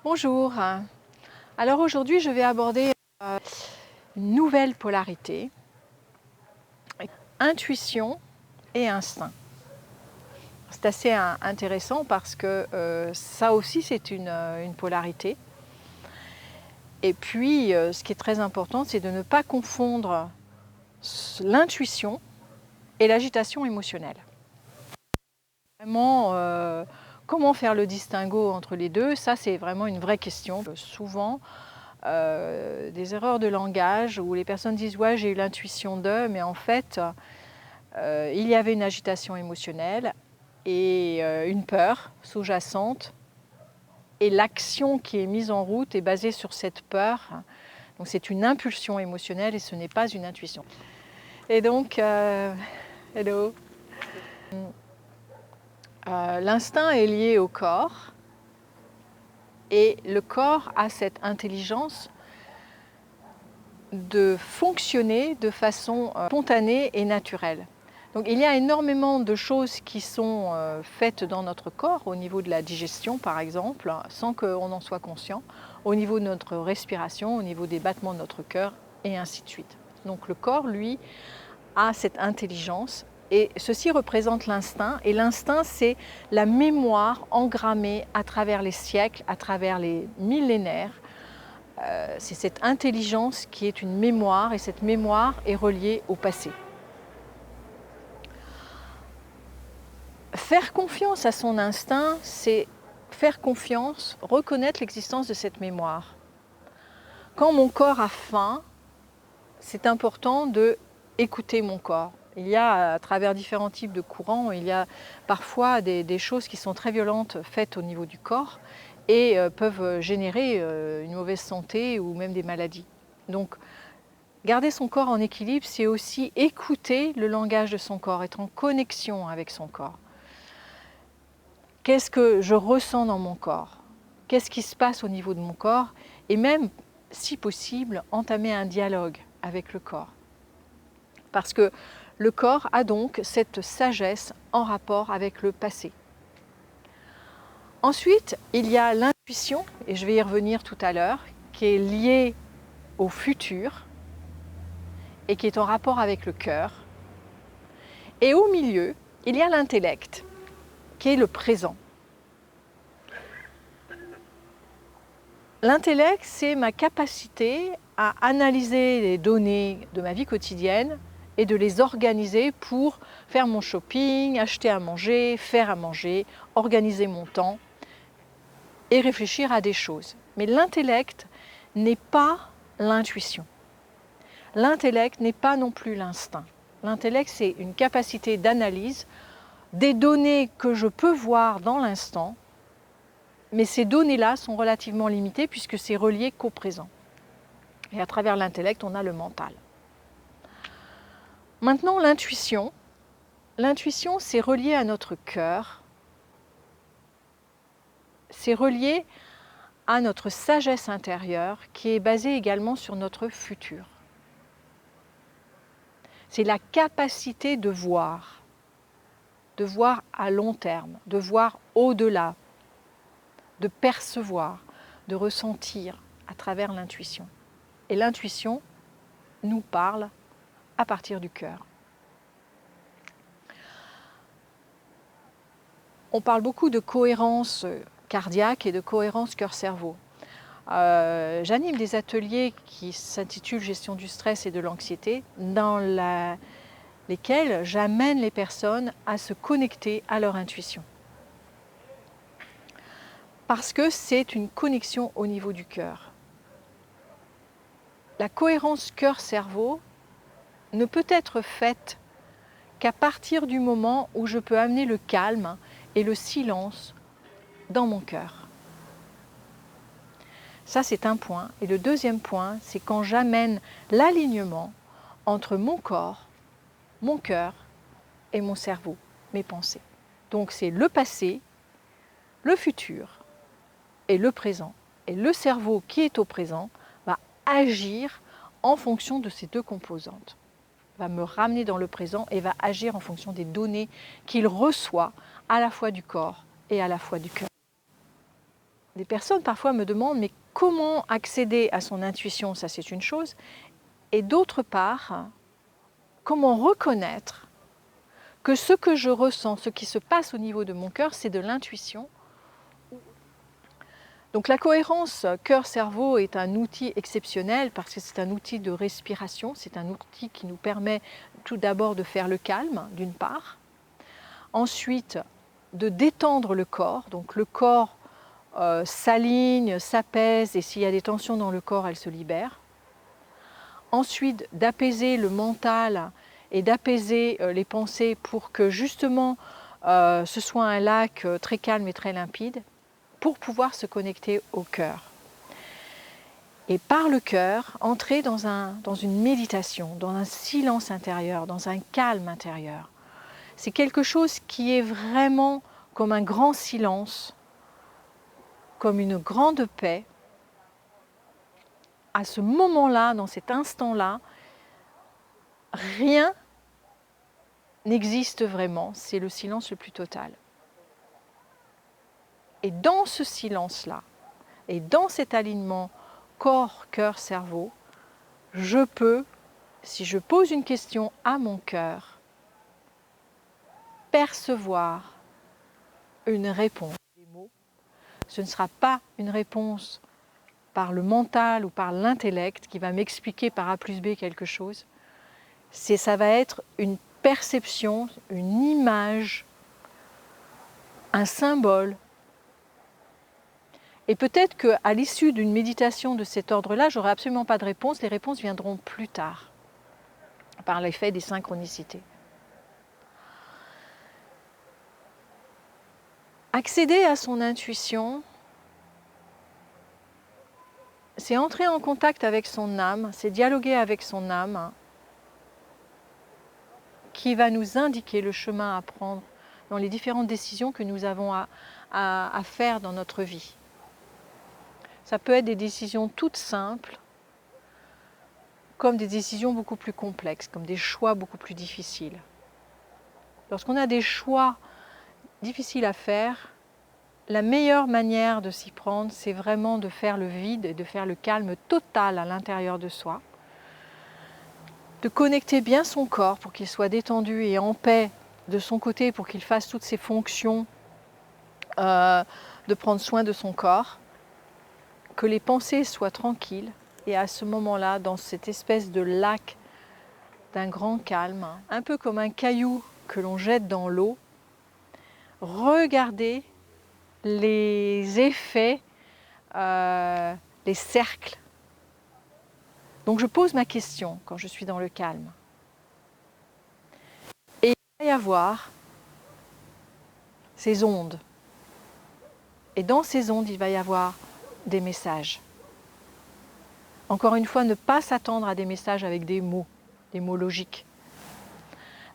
Bonjour. Alors aujourd'hui, je vais aborder une nouvelle polarité, intuition et instinct. C'est assez intéressant parce que ça aussi c'est une polarité. Et puis ce qui est très important, c'est de ne pas confondre l'intuition et l'agitation émotionnelle. Vraiment, comment faire le distinguo entre les deux, ça c'est vraiment une vraie question. Souvent, des erreurs de langage où les personnes disent « ouais, j'ai eu l'intuition de », mais en fait, il y avait une agitation émotionnelle et une peur sous-jacente, et l'action qui est mise en route est basée sur cette peur. Donc c'est une impulsion émotionnelle et ce n'est pas une intuition. Et donc, hello. L'instinct est lié au corps et le corps a cette intelligence de fonctionner de façon spontanée et naturelle. Donc il y a énormément de choses qui sont faites dans notre corps, au niveau de la digestion par exemple, sans qu'on en soit conscient, au niveau de notre respiration, au niveau des battements de notre cœur, et ainsi de suite. Donc le corps, lui, a cette intelligence, et ceci représente l'instinct, et l'instinct c'est la mémoire engrammée à travers les siècles, à travers les millénaires. C'est cette intelligence qui est une mémoire, et cette mémoire est reliée au passé. Faire confiance à son instinct, c'est faire confiance, reconnaître l'existence de cette mémoire. Quand mon corps a faim, c'est important d'écouter mon corps. Il y a, à travers différents types de courants, il y a parfois des choses qui sont très violentes faites au niveau du corps et peuvent générer une mauvaise santé ou même des maladies. Donc, garder son corps en équilibre, c'est aussi écouter le langage de son corps, être en connexion avec son corps. Qu'est-ce que je ressens dans mon corps? Qu'est-ce qui se passe au niveau de mon corps? Et même, si possible, entamer un dialogue avec le corps. Parce que le corps a donc cette sagesse en rapport avec le passé. Ensuite, il y a l'intuition, et je vais y revenir tout à l'heure, qui est liée au futur et qui est en rapport avec le cœur. Et au milieu, il y a l'intellect, qui est le présent. L'intellect, c'est ma capacité à analyser les données de ma vie quotidienne et de les organiser pour faire mon shopping, acheter à manger, faire à manger, organiser mon temps et réfléchir à des choses. Mais l'intellect n'est pas l'intuition. L'intellect n'est pas non plus l'instinct. L'intellect, c'est une capacité d'analyse des données que je peux voir dans l'instant, mais ces données-là sont relativement limitées puisque c'est relié qu'au présent. Et à travers l'intellect, on a le mental. Maintenant, l'intuition. L'intuition, c'est relié à notre cœur. C'est relié à notre sagesse intérieure qui est basée également sur notre futur. C'est la capacité de voir à long terme, de voir au-delà, de percevoir, de ressentir à travers l'intuition. Et l'intuition nous parle à partir du cœur. On parle beaucoup de cohérence cardiaque et de cohérence cœur-cerveau. J'anime des ateliers qui s'intitulent Gestion du stress et de l'anxiété, dans lesquels j'amène les personnes à se connecter à leur intuition. Parce que c'est une connexion au niveau du cœur. La cohérence cœur-cerveau ne peut être faite qu'à partir du moment où je peux amener le calme et le silence dans mon cœur. Ça, c'est un point. Et le deuxième point, c'est quand j'amène l'alignement entre mon corps, mon cœur et mon cerveau, mes pensées. Donc c'est le passé, le futur et le présent. Et le cerveau qui est au présent va agir en fonction de ces deux composantes. Va me ramener dans le présent et va agir en fonction des données qu'il reçoit à la fois du corps et à la fois du cœur. des personnes parfois me demandent mais comment accéder à son intuition, ça c'est une chose, et d'autre part, comment reconnaître que ce que je ressens, ce qui se passe au niveau de mon cœur, c'est de l'intuition. Donc la cohérence cœur-cerveau est un outil exceptionnel parce que c'est un outil de respiration, c'est un outil qui nous permet tout d'abord de faire le calme, d'une part, ensuite de détendre le corps, donc le corps s'aligne, s'apaise et s'il y a des tensions dans le corps, elles se libèrent. Ensuite d'apaiser le mental et d'apaiser les pensées pour que justement ce soit un lac très calme et très limpide, pour pouvoir se connecter au cœur. Et par le cœur, entrer dans une méditation, dans un silence intérieur, dans un calme intérieur. C'est quelque chose qui est vraiment comme un grand silence, comme une grande paix. À ce moment-là, dans cet instant-là, rien n'existe vraiment, c'est le silence le plus total. Et dans ce silence-là, et dans cet alignement corps, cœur, cerveau, je peux, si je pose une question à mon cœur, percevoir une réponse. Des mots. Ce ne sera pas une réponse par le mental ou par l'intellect qui va m'expliquer par A plus B quelque chose. Ça va être une perception, une image, un symbole. Et peut-être qu'à l'issue d'une méditation de cet ordre-là, je n'aurai absolument pas de réponse. Les réponses viendront plus tard, par l'effet des synchronicités. Accéder à son intuition, c'est entrer en contact avec son âme, c'est dialoguer avec son âme, qui va nous indiquer le chemin à prendre dans les différentes décisions que nous avons à faire dans notre vie. Ça peut être des décisions toutes simples, comme des décisions beaucoup plus complexes, comme des choix beaucoup plus difficiles. Lorsqu'on a des choix difficiles à faire, la meilleure manière de s'y prendre, c'est vraiment de faire le vide et de faire le calme total à l'intérieur de soi, de connecter bien son corps pour qu'il soit détendu et en paix de son côté pour qu'il fasse toutes ses fonctions, de prendre soin de son corps, que les pensées soient tranquilles et à ce moment-là, dans cette espèce de lac d'un grand calme, un peu comme un caillou que l'on jette dans l'eau, regardez les effets, les cercles. Donc je pose ma question quand je suis dans le calme. Et il va y avoir ces ondes. Et dans ces ondes, il va y avoir des messages. Encore une fois, ne pas s'attendre à des messages avec des mots logiques.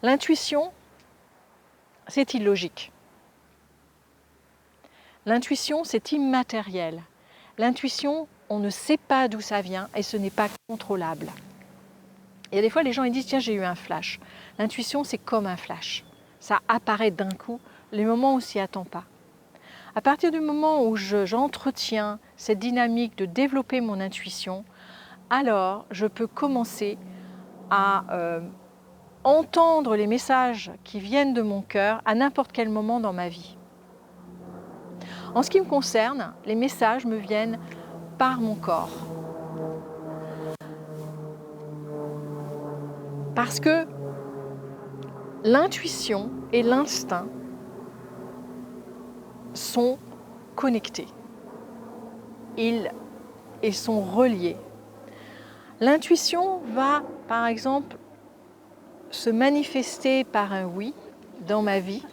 L'intuition, c'est illogique. L'intuition, c'est immatériel. L'intuition, on ne sait pas d'où ça vient et ce n'est pas contrôlable. Il y a des fois, les gens ils disent « tiens, j'ai eu un flash ». L'intuition, c'est comme un flash. Ça apparaît d'un coup, les moments où on ne s'y attend pas. À partir du moment où j'entretiens cette dynamique de développer mon intuition, alors je peux commencer à entendre les messages qui viennent de mon cœur à n'importe quel moment dans ma vie. En ce qui me concerne, les messages me viennent par mon corps. Parce que l'intuition et l'instinct sont connectés. Ils sont reliés. L'intuition va, par exemple, se manifester par un oui dans ma vie.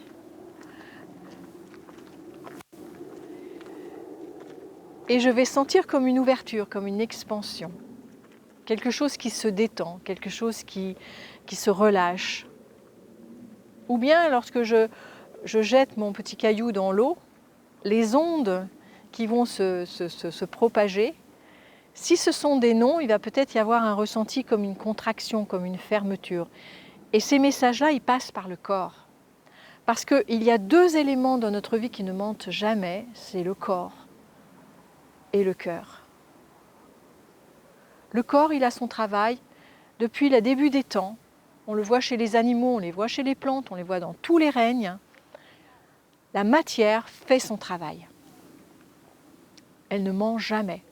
Et je vais sentir comme une ouverture, comme une expansion. Quelque chose qui se détend, quelque chose qui se relâche. Ou bien lorsque je jette mon petit caillou dans l'eau, les ondes qui vont se propager, si ce sont des noms, il va peut-être y avoir un ressenti comme une contraction, comme une fermeture. Et ces messages-là, ils passent par le corps. Parce qu'il y a deux éléments dans notre vie qui ne mentent jamais, c'est le corps et le cœur. Le corps, il a son travail depuis le début des temps. On le voit chez les animaux, on les voit chez les plantes, on les voit dans tous les règnes. La matière fait son travail. Elle ne ment jamais.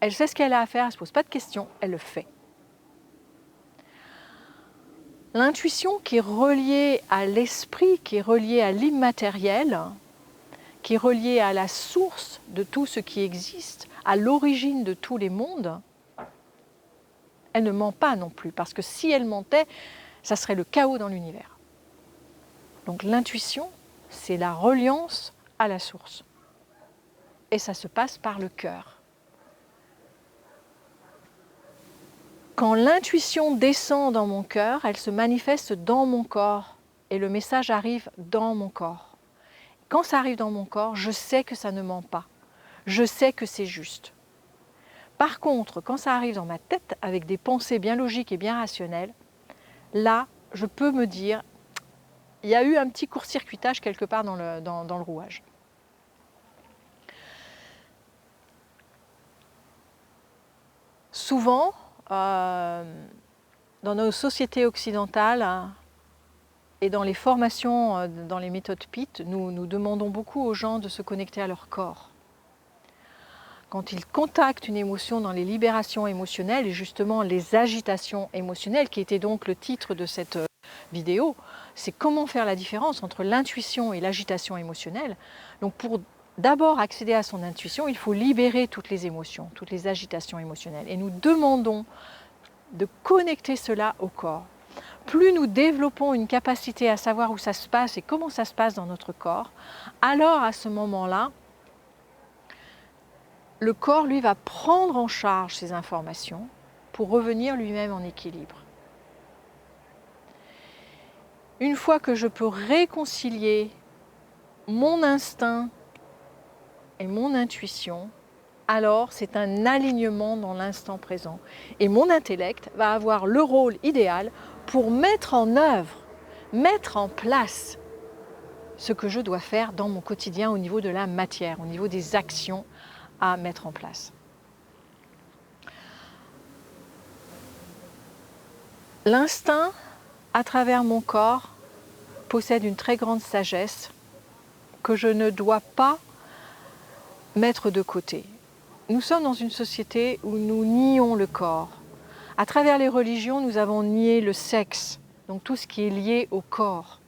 Elle sait ce qu'elle a à faire, elle ne se pose pas de questions, elle le fait. L'intuition qui est reliée à l'esprit, qui est reliée à l'immatériel, qui est reliée à la source de tout ce qui existe, à l'origine de tous les mondes, elle ne ment pas non plus, parce que si elle mentait, ça serait le chaos dans l'univers. Donc l'intuition, c'est la reliance à la source. Et ça se passe par le cœur. Quand l'intuition descend dans mon cœur, elle se manifeste dans mon corps et le message arrive dans mon corps. Quand ça arrive dans mon corps, je sais que ça ne ment pas. Je sais que c'est juste. Par contre, quand ça arrive dans ma tête avec des pensées bien logiques et bien rationnelles, là, je peux me dire, il y a eu un petit court-circuitage quelque part dans le rouage. Souvent, dans nos sociétés occidentales et dans les formations, dans les méthodes PIT, nous demandons beaucoup aux gens de se connecter à leur corps. Quand ils contactent une émotion dans les libérations émotionnelles et justement les agitations émotionnelles, qui était donc le titre de cette vidéo, c'est comment faire la différence entre l'intuition et l'agitation émotionnelle. Donc pour d'abord accéder à son intuition, il faut libérer toutes les émotions, toutes les agitations émotionnelles. Et nous demandons de connecter cela au corps. Plus nous développons une capacité à savoir où ça se passe et comment ça se passe dans notre corps, alors à ce moment-là, le corps, lui, va prendre en charge ces informations pour revenir lui-même en équilibre. Une fois que je peux réconcilier mon instinct et mon intuition, alors c'est un alignement dans l'instant présent. Et mon intellect va avoir le rôle idéal pour mettre en œuvre, mettre en place ce que je dois faire dans mon quotidien au niveau de la matière, au niveau des actions à mettre en place. L'instinct, à travers mon corps, possède une très grande sagesse que je ne dois pas mettre de côté. Nous sommes dans une société où nous nions le corps. À travers les religions, nous avons nié le sexe, donc tout ce qui est lié au corps.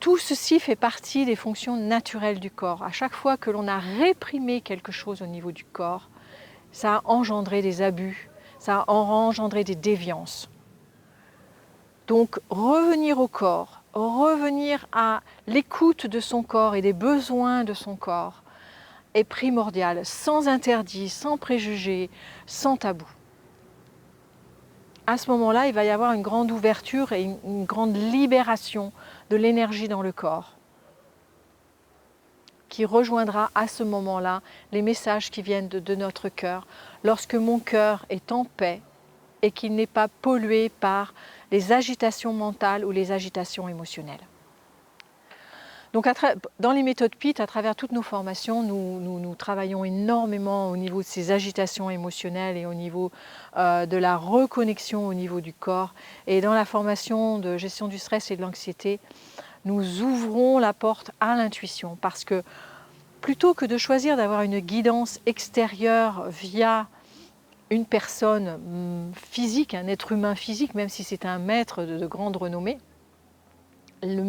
Tout ceci fait partie des fonctions naturelles du corps. À chaque fois que l'on a réprimé quelque chose au niveau du corps, ça a engendré des abus, ça a engendré des déviances. Donc revenir au corps, revenir à l'écoute de son corps et des besoins de son corps est primordial, sans interdit, sans préjugés, sans tabou. À ce moment-là, il va y avoir une grande ouverture et une grande libération de l'énergie dans le corps, qui rejoindra à ce moment-là les messages qui viennent de notre cœur, lorsque mon cœur est en paix et qu'il n'est pas pollué par les agitations mentales ou les agitations émotionnelles. Donc dans les méthodes PIT, à travers toutes nos formations, nous travaillons énormément au niveau de ces agitations émotionnelles et au niveau de la reconnexion au niveau du corps. Et dans la formation de gestion du stress et de l'anxiété, nous ouvrons la porte à l'intuition parce que plutôt que de choisir d'avoir une guidance extérieure via une personne physique, un être humain physique, même si c'est un maître de grande renommée, le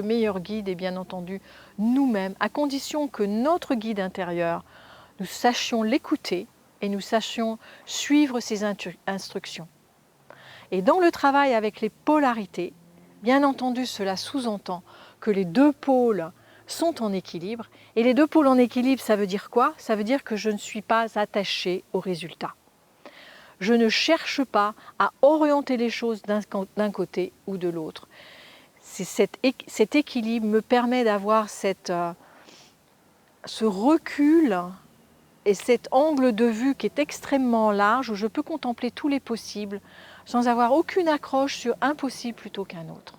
meilleur guide est bien entendu nous-mêmes, à condition que notre guide intérieur, nous sachions l'écouter et nous sachions suivre ses instructions. Et dans le travail avec les polarités, bien entendu cela sous-entend que les deux pôles sont en équilibre. Et les deux pôles en équilibre, ça veut dire quoi? Ça veut dire que je ne suis pas attachée au résultat. Je ne cherche pas à orienter les choses d'un côté ou de l'autre. Cet équilibre me permet d'avoir ce recul et cet angle de vue qui est extrêmement large, où je peux contempler tous les possibles sans avoir aucune accroche sur un possible plutôt qu'un autre.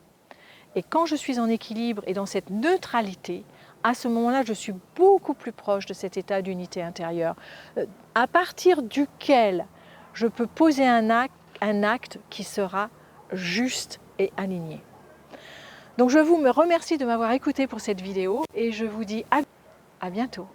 Et quand je suis en équilibre et dans cette neutralité, à ce moment-là, je suis beaucoup plus proche de cet état d'unité intérieure, à partir duquel je peux poser un acte qui sera juste et aligné. Donc je vous remercie de m'avoir écouté pour cette vidéo et je vous dis à bientôt.